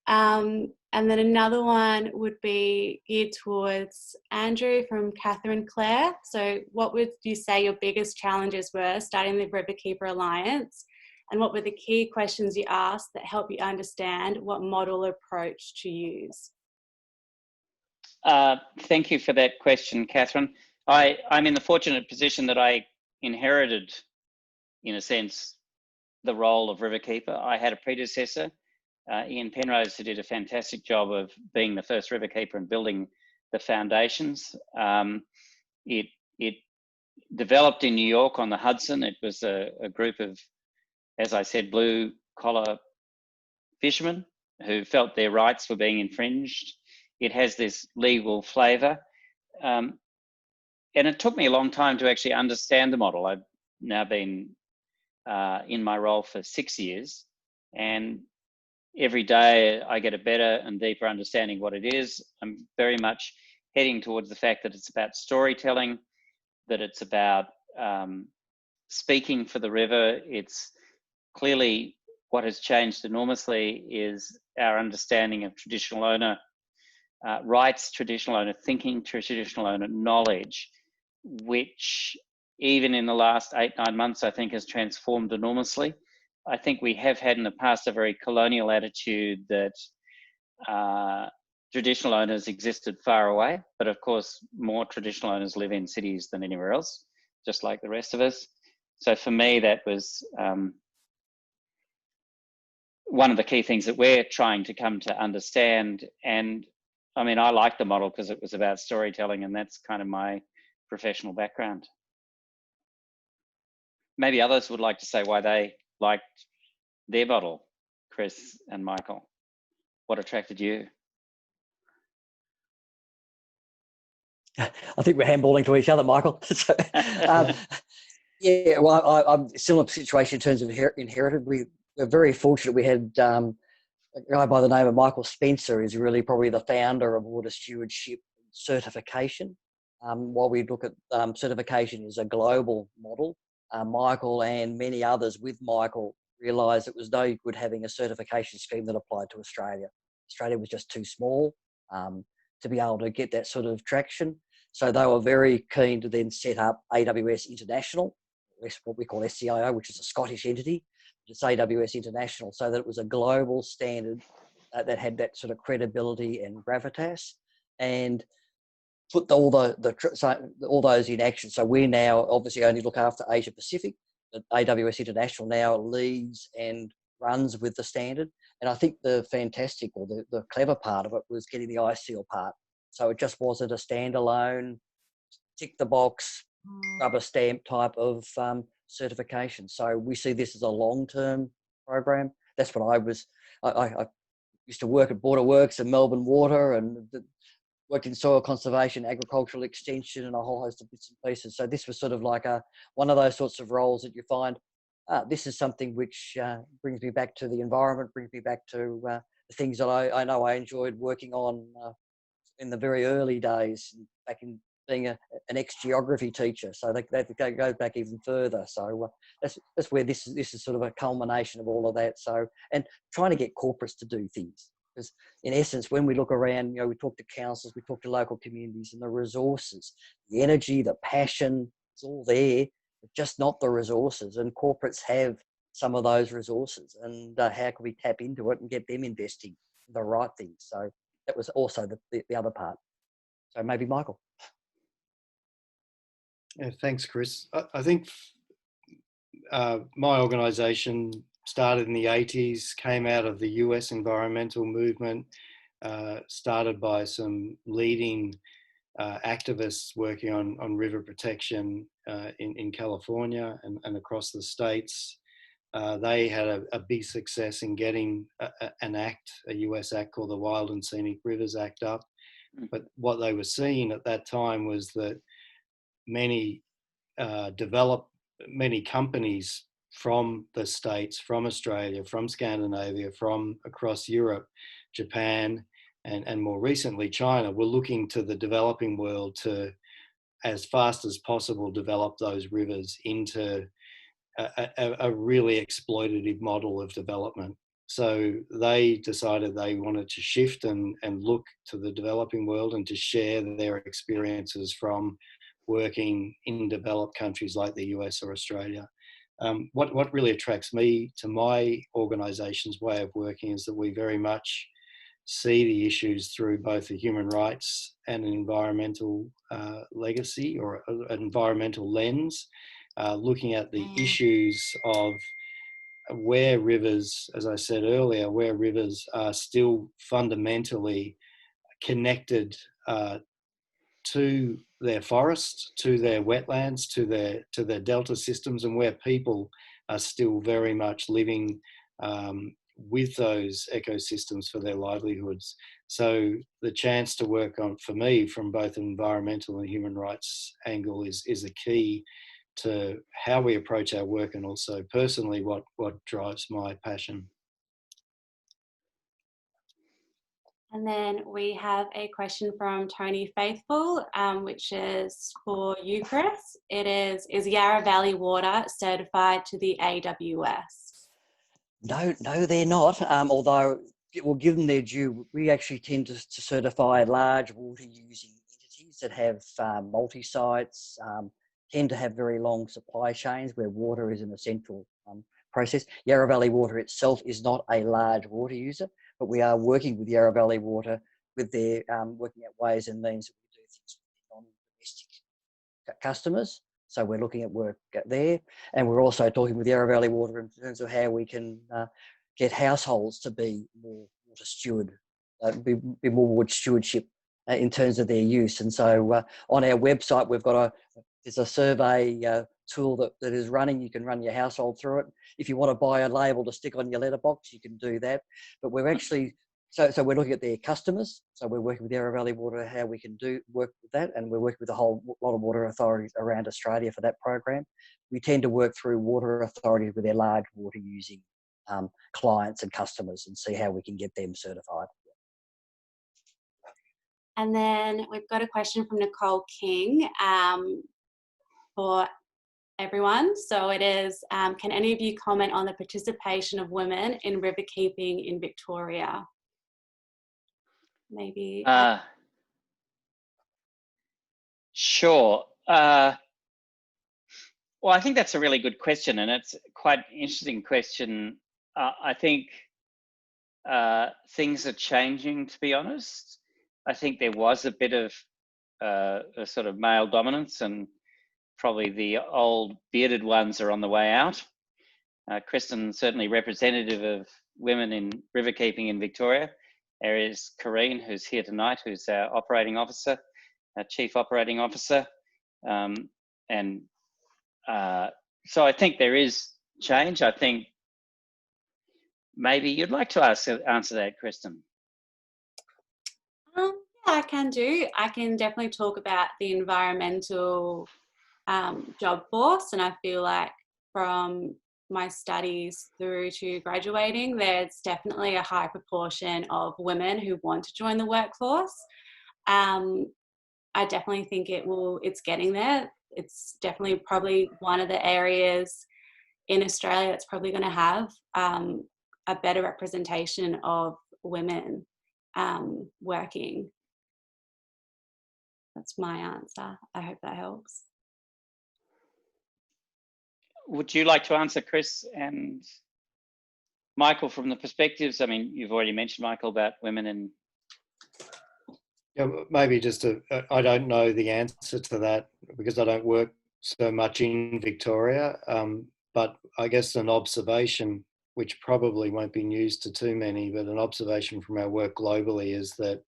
And then another one would be geared towards Andrew from Catherine Clare. So what would you say your biggest challenges were starting the Riverkeeper Alliance? And what were the key questions you asked that help you understand what model approach to use?
Thank you for that question, Catherine. I'm in the fortunate position that I inherited, in a sense, the role of Riverkeeper. I had a predecessor, Ian Penrose, who did a fantastic job of being the first Riverkeeper and building the foundations. It developed in New York on the Hudson. It was a group of, as I said, blue collar fishermen who felt their rights were being infringed. It has this legal flavour. And it took me a long time to actually understand the model. I've now been in my role for 6 years, and every day I get a better and deeper understanding what it is. I'm very much heading towards the fact that it's about storytelling, that it's about speaking for the river. It's clearly what has changed enormously is our understanding of traditional owner rights, traditional owner thinking, traditional owner knowledge, which even in the last 8-9 months, I think has transformed enormously. I think we have had in the past a very colonial attitude that traditional owners existed far away, but of course, more traditional owners live in cities than anywhere else, just like the rest of us. So for me, that was one of the key things that we're trying to come to understand. And I mean, I like the model because it was about storytelling, and that's kind of my professional background. Maybe others would like to say why they liked their model, Chris and Michael. What attracted you?
I think we're handballing to each other, Michael. So, yeah, well, I'm similar situation in terms of inherited. We're very fortunate. We had a guy by the name of Michael Spencer is really probably the founder of water stewardship certification. While we look at certification is a global model, Michael and many others with Michael realised it was no good having a certification scheme that applied to Australia. Australia was just too small to be able to get that sort of traction. So they were very keen to then set up AWS International, what we call SCIO, which is a Scottish entity. It's AWS International, so that it was a global standard that had that sort of credibility and gravitas, and put all those in action. So we now obviously only look after Asia Pacific, but AWS International now leads and runs with the standard. And I think the fantastic or the clever part of it was getting the ISEAL part. So it just wasn't a standalone, tick the box, rubber stamp type of certification. So we see this as a long-term program. That's what I used to work at Border Works and Melbourne Water, and worked in soil conservation, agricultural extension, and a whole host of bits and pieces. So this was sort of like one of those sorts of roles that you find, this is something which brings me back to the environment, brings me back to the things that I know I enjoyed working on in the very early days, back in being an ex-geography teacher. So that goes back even further. So that's where this is sort of a culmination of all of that. So, and trying to get corporates to do things. Because in essence, when we look around, we talk to councils, we talk to local communities, and the resources, the energy, the passion, it's all there, but just not the resources. And corporates have some of those resources, and how can we tap into it and get them investing in the right things? So that was also the other part. So maybe Michael.
Yeah, thanks, Chris. I think my organisation started in the 80s, came out of the US environmental movement, started by some leading activists working on river protection in California and across the States. They had a big success in getting an act, a US act called the Wild and Scenic Rivers Act up. But what they were seeing at that time was that many companies from the States, from Australia, from Scandinavia, from across Europe, Japan, and more recently China, were looking to the developing world to, as fast as possible, develop those rivers into a really exploitative model of development. So they decided they wanted to shift and look to the developing world and to share their experiences from working in developed countries like the US or Australia. What really attracts me to my organisation's way of working is that we very much see the issues through both a human rights and an environmental legacy or an environmental lens, looking at the issues of where rivers, as I said earlier, where rivers are still fundamentally connected to their forests, to their wetlands, to their delta systems, and where people are still very much living with those ecosystems for their livelihoods. So the chance to work on, for me, from both an environmental and human rights angle is a key to how we approach our work, and also personally what drives my passion.
And then we have a question from Tony Faithful, which is for you, Chris. It is Yarra Valley Water certified to the AWS?
No, they're not. Although, we'll give them their due. We actually tend to certify large water-using entities that have multi-sites, tend to have very long supply chains where water is an essential process. Yarra Valley Water itself is not a large water user, but we are working with Yarra Valley Water with their working out ways and means that we do things with non-domestic customers. So we're looking at work there, and we're also talking with Yarra Valley Water in terms of how we can get households to be more water steward, be more water stewardship in terms of their use. And so on our website, we've got there's a survey tool that is running. You can run your household through it. If you want to buy a label to stick on your letterbox, you can do that. But we're actually So we're looking at their customers. So we're working with Yarra Valley Water, how we can work with that, and we're working with a whole lot of water authorities around Australia for that program. We tend to work through water authorities with their large water using clients and customers and see how we can get them certified.
And then we've got a question from Nicole King for everyone. So it is, can any of you comment on the participation of women in river keeping in Victoria? Maybe.
Sure. Well, I think that's a really good question, and it's quite an interesting question. I think things are changing, to be honest. I think there was a bit of a sort of male dominance, and probably the old bearded ones are on the way out. Kristen, certainly representative of women in river keeping in Victoria. There is Corrine, who's here tonight, who's our operating officer, our chief operating officer. So I think there is change. I think maybe you'd like to answer that, Kristen.
Yeah, I can do. I can definitely talk about the environmental job force, and I feel like from my studies through to graduating, there's definitely a high proportion of women who want to join the workforce. I definitely think it's getting there. It's definitely probably one of the areas in Australia that's probably going to have a better representation of women working. That's my answer. I hope that helps.
Would you like to answer, Chris and Michael, from the perspectives? I mean, you've already mentioned, Michael, about women in...
Yeah, maybe I don't know the answer to that because I don't work so much in Victoria, but I guess an observation, which probably won't be news to too many, but an observation from our work globally is that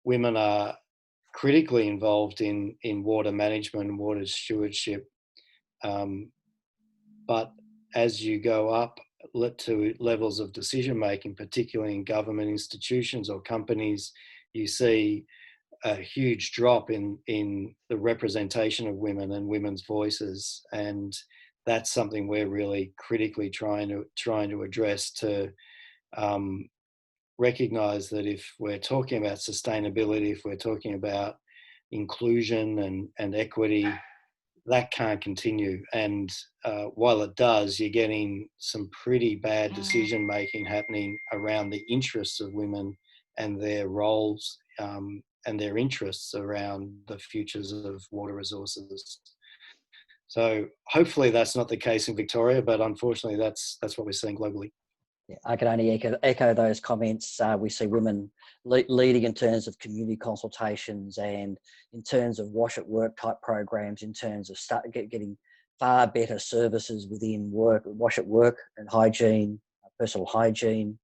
women are critically involved in water management and water stewardship. But as you go up to levels of decision making, particularly in government institutions or companies, you see a huge drop in the representation of women and women's voices, and that's something we're really critically trying to address, to recognize that if we're talking about sustainability, if we're talking about inclusion and equity, that can't continue. And while it does, you're getting some pretty bad decision making happening around the interests of women and their roles and their interests around the futures of water resources. So hopefully that's not the case in Victoria, but unfortunately that's what we're seeing globally.
Yeah, I can only echo those comments. We see women leading in terms of community consultations and in terms of wash at work type programs, in terms of getting far better services within work, wash at work and hygiene, personal hygiene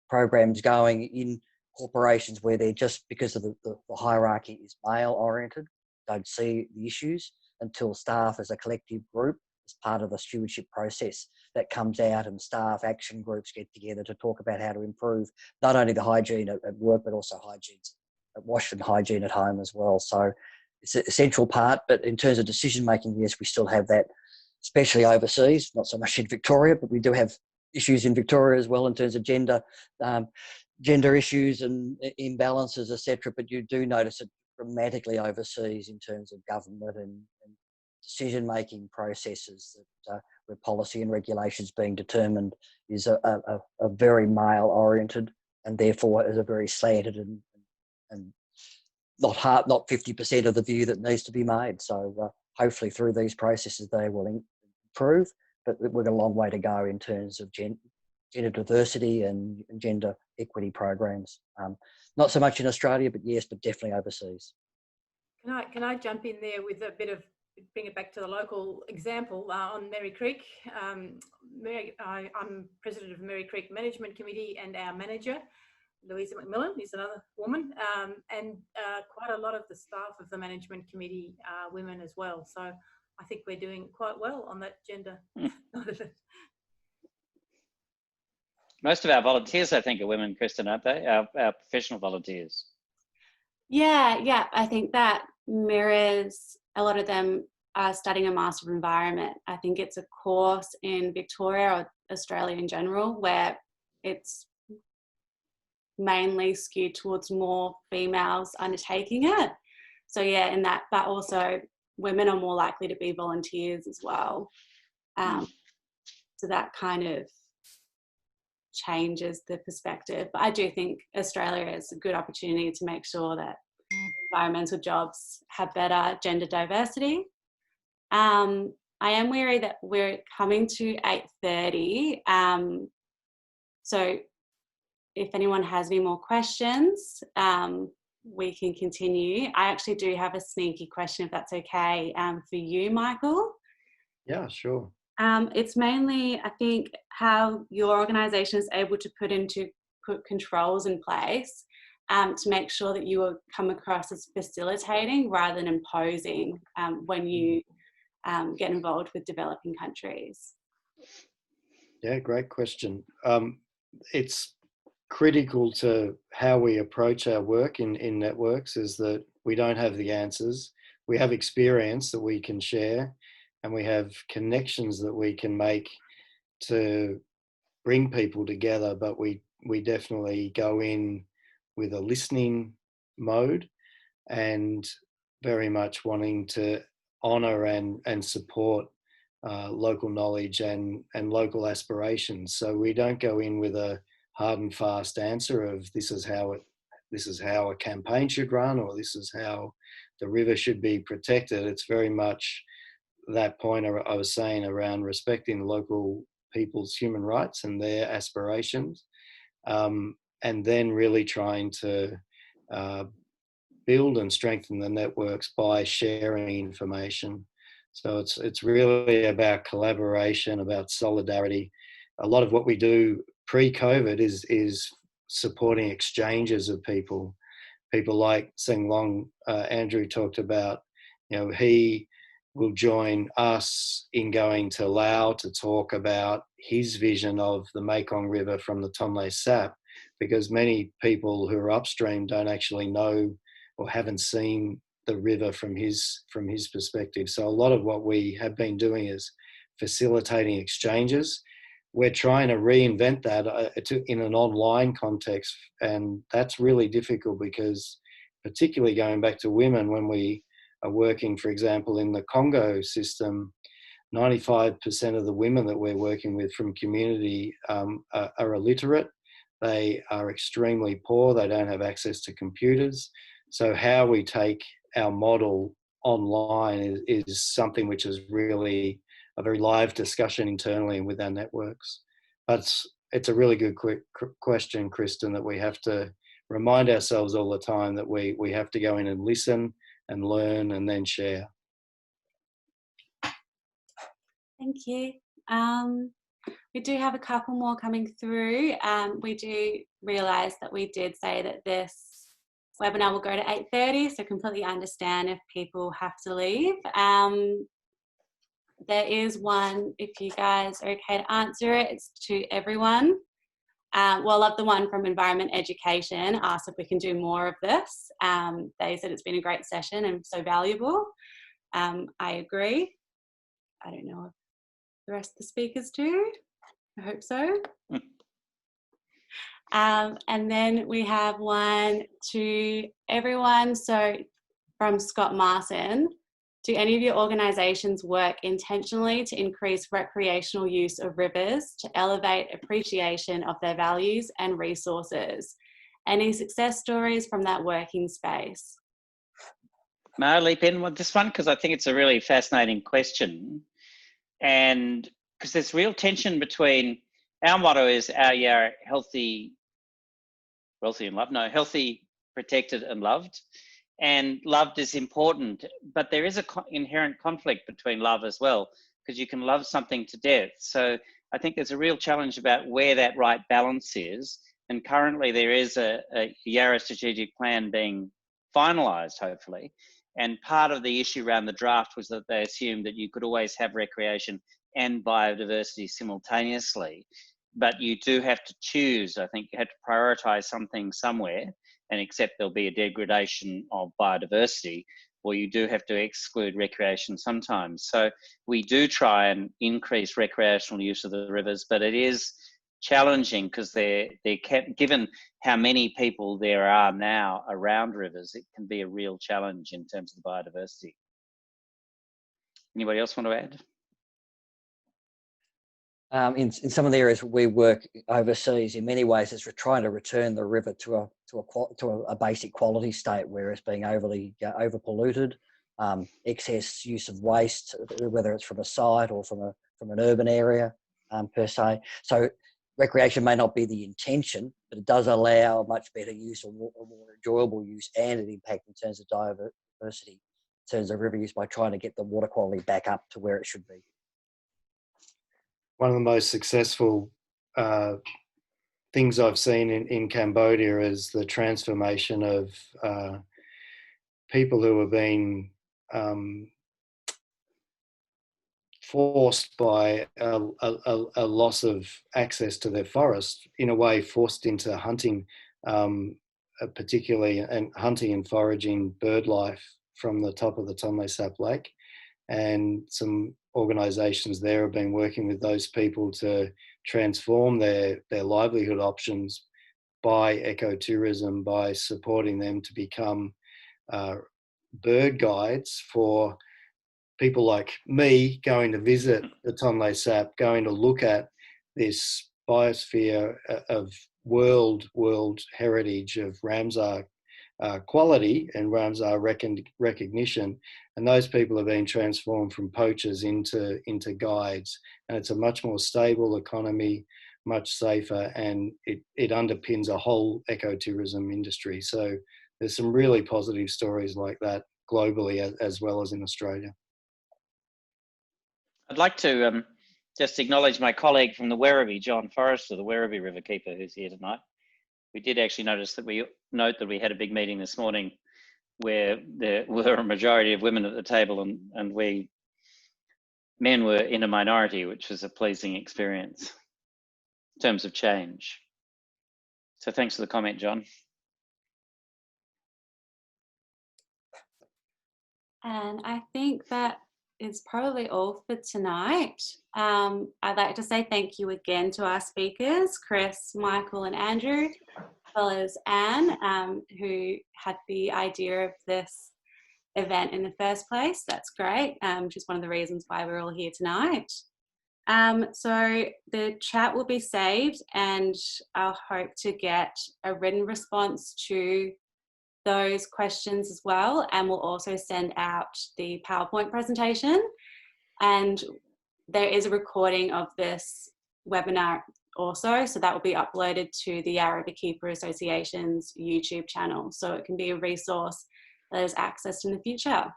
programs going in corporations where they're just, because of the hierarchy is male oriented, don't see the issues until staff as a collective group, as part of the stewardship process, that comes out, and staff action groups get together to talk about how to improve not only the hygiene at work, but also wash and hygiene at home as well. So it's a central part, but in terms of decision making, yes, we still have that, especially overseas, not so much in Victoria, but we do have issues in Victoria as well in terms of gender issues and imbalances, etc. But you do notice it dramatically overseas in terms of government and decision-making processes, that where policy and regulations being determined is a very male-oriented, and therefore is a very slanted and not 50% of the view that needs to be made. So hopefully through these processes they will improve, but we've got a long way to go in terms of gender diversity and gender equity programs. Not so much in Australia, but yes, but definitely overseas.
Can I jump in there with a bit of, bring it back to the local example on Merri Creek. I'm president of Merri Creek Management Committee, and our manager, Louisa McMillan, is another woman, and quite a lot of the staff of the management committee are women as well. So I think we're doing quite well on that gender.
Most of our volunteers, I think, are women, Kristen, aren't they? Our professional volunteers.
Yeah, I think that mirrors, a lot of them are studying a Master of Environment. I think it's a course in Victoria or Australia in general where it's mainly skewed towards more females undertaking it. So yeah, in that, but also women are more likely to be volunteers as well. So that kind of changes the perspective. But I do think Australia is a good opportunity to make sure that environmental jobs have better gender diversity. I am wary that we're coming to 8:30. So if anyone has any more questions, we can continue. I actually do have a sneaky question, if that's okay, for you, Michael.
Yeah, sure.
It's mainly, I think, how your organisation is able to put controls in place to make sure that you will come across as facilitating rather than imposing when you get involved with developing countries.
Yeah, great question. It's critical to how we approach our work in networks is that we don't have the answers. We have experience that we can share, and we have connections that we can make to bring people together, but we definitely go in with a listening mode and very much wanting to honour and support local knowledge and local aspirations. So we don't go in with a hard and fast answer of this is how a campaign should run, or this is how the river should be protected. It's very much that point I was saying around respecting local people's human rights and their aspirations, and then really trying to build and strengthen the networks by sharing information. So it's really about collaboration, about solidarity. A lot of what we do pre-COVID is supporting exchanges of people. People like Seng Long, Andrew talked about, he will join us in going to Laos to talk about his vision of the Mekong River from the Tonle Sap, because many people who are upstream don't actually know or haven't seen the river from his perspective. So a lot of what we have been doing is facilitating exchanges. We're trying to reinvent that in an online context, and that's really difficult because, particularly going back to women, when we are working, for example, in the Congo system, 95% of the women that we're working with from community are illiterate. They are extremely poor. They don't have access to computers. So how we take our model online is something which is really a very live discussion internally and with our networks. But it's a really good question, Kristen, that we have to remind ourselves all the time that we have to go in and listen and learn and then share.
Thank you. We do have a couple more coming through. We do realise that we did say that this webinar will go to 8:30, so completely understand if people have to leave. There is one, if you guys are okay to answer it, it's to everyone. Well, I love the one from Environment Education, asked if we can do more of this. They said it's been a great session and so valuable. I agree. I don't know if the rest of the speakers do. I hope so. And then we have one to everyone. So from Scott Marson, do any of your organisations work intentionally to increase recreational use of rivers to elevate appreciation of their values and resources? Any success stories from that working space?
May I leap in with this one? Because I think it's a really fascinating question. And because there's real tension between, our motto is our Yarra healthy, wealthy and loved, no, healthy, protected and loved. And loved is important, but there is an inherent conflict between love as well, because you can love something to death. So I think there's a real challenge about where that right balance is. And currently there is a Yarra strategic plan being finalised, hopefully. And part of the issue around the draft was that they assumed that you could always have recreation and biodiversity simultaneously. but you do have to choose. I think you have to prioritise something somewhere and accept there'll be a degradation of biodiversity, or you do have to exclude recreation sometimes. So we do try and increase recreational use of the rivers, but it is challenging because given how many people there are now around rivers, it can be a real challenge in terms of the biodiversity. Anybody else want to add?
In some of the areas we work overseas, in many ways, it's trying to return the river to a basic quality state where it's being overly over polluted, excess use of waste, whether it's from a site or from an urban area per se. So recreation may not be the intention, but it does allow much better use or more enjoyable use and an impact in terms of diversity, in terms of river use, by trying to get the water quality back up to where it should be.
One of the most successful things I've seen in Cambodia is the transformation of people who have been forced by a loss of access to their forest, in a way forced into hunting, particularly and hunting and foraging bird life from the top of the Tonle Sap Lake. And some organisations there have been working with those people to transform their livelihood options by ecotourism, by supporting them to become bird guides for people like me going to visit the Tonle Sap, going to look at this biosphere of world heritage of Ramsar quality and Ramsar recognition, and those people have been transformed from poachers into guides, and it's a much more stable economy, much safer, and it underpins a whole ecotourism industry. So there's some really positive stories like that globally as well as in Australia.
I'd like to just acknowledge my colleague from the Werribee, John Forrester, the Werribee Riverkeeper, who's here tonight. We did actually note that we had a big meeting this morning where there were a majority of women at the table, and we men were in a minority, which was a pleasing experience in terms of change. So thanks for the comment, John.
And I think that is probably all for tonight. I'd like to say thank you again to our speakers, Chris, Michael and Andrew, as well as Anne, who had the idea of this event in the first place. That's great, which is one of the reasons why we're all here tonight. So the chat will be saved, and I'll hope to get a written response to those questions as well, and we'll also send out the PowerPoint presentation, and there is a recording of this webinar also, so that will be uploaded to the Yarra Riverkeeper Association's YouTube channel, so it can be a resource that is accessed in the future.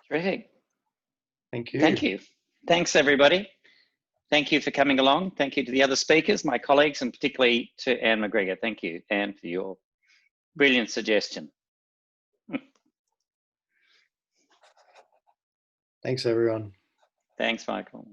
Terrific.
Thank you.
Thank you. Thanks, everybody. Thank you for coming along. Thank you to the other speakers, my colleagues, and particularly to Anne McGregor. Thank you, Anne, for your brilliant suggestion.
Thanks, everyone.
Thanks, Michael.